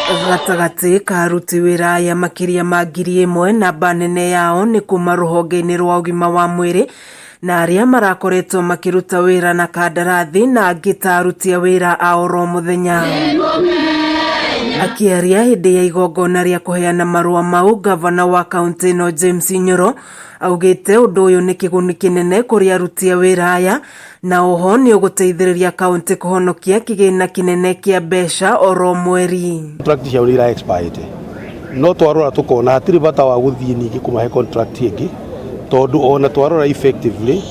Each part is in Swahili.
Gatagati ka aruti wira ya Makiria ma 1,000 namba nene yao ni kuma ruhonge-ini rwa ugima wa mweri na aria marakoretwo makiruta wira na kandarathi na angita aruti a wira a oro muthenya. Akiaria hindi ya igongona ria kuheana marua mau, gavana wa kaunti-ini James Nyoro augite undu uyu ni kiguni kinene kuri aruti a wira aya na oho ni uguteithiriria kaunti kuhonokia kigina kinene kia mbeca oro mweri. Contract cia wira expired no twarora tukona hatiri bata wa guthii ningi kumahe contract ingi tondu ona twarora effectively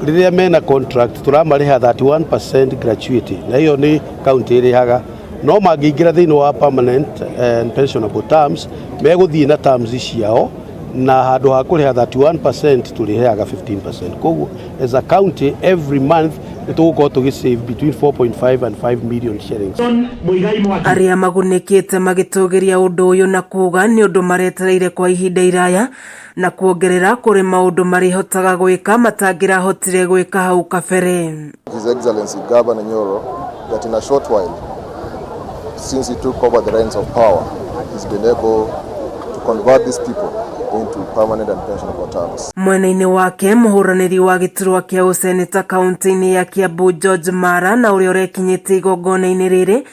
riria mena contract turamariha 31% gratuity na hiyo ni kaunti irihaga no mangiingira thini wa permanent and pensionable terms meguthii na terms ciao na handu ha kuriha 31% turiheaga 15%. Koguo as a county every month nitugukorwo tugisave between 4.5 and 5 million shillings. Aria magunikite magitugiria undu uyu na kuga ni undu maretereire kwa ihinda iraya na kuongerera kuri maundu marihotaga gwika matangira hotire gwika hau kabere. His Excellency Governor Nyoro that in a short while since he took over the reins of power he's been able to convert these people into permanent and pensionable terms. Mwena-ini wake muhuraniri wa giturwa kia useneta kaunti-ini ya Kiambu George Mara na uria urekinyite igongona-ini riri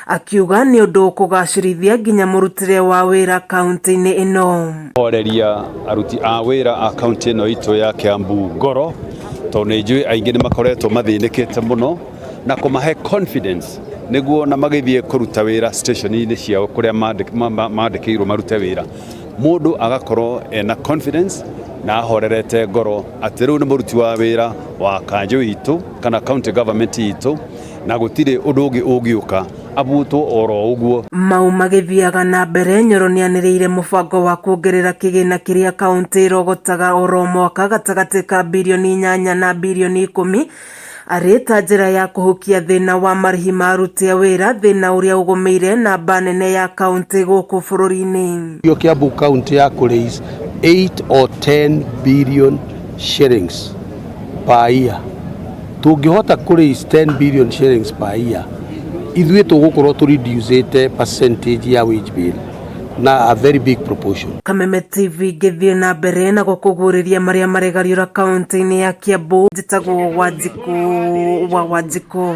akiuga ni undu kugacirithia nginya murutire wa wira kaunti-ini ino. Horeria aruti a wira a kaunti ino itu ya Kiambu ngoro tondu njui aingi ni makoretwo mathinikite muno na kumahe confidence niguo na magithie kuruta wira station-ini ciao kuria mandikirwo marute wira mundu agakorwo ena confidence na ahorerete ngoro ati riu ni muruti wa wira wa kanjo itu kana county government itu na gutire undu ungi ungiuka abutwo oro uguo. Mau magithiaga na mbere, Nyoro niyaniriire mubango wa kuongerera kigina kiria kaunti irogotaga oro mwaka gatagati ka bilioni 8 na bilioni 10 arita njira ya kuhukia thina wa marihi ma aruti a wira, thina uria ugumeire namba nene ya kaunti guku bururi-ini. Yo Kiambu county ya raise 8 or 10 billion shillings per year. Tungihota raise 10 billion shillings per year ithuĩ tugukorwo tu reduce percentage ya wage bill na a very big proportion. Kameme TV githie na mbere na gukuguriria maria maregariura kaunti-ini ya Kiambu. Njitagwo Wanjiku wa Wanjiku.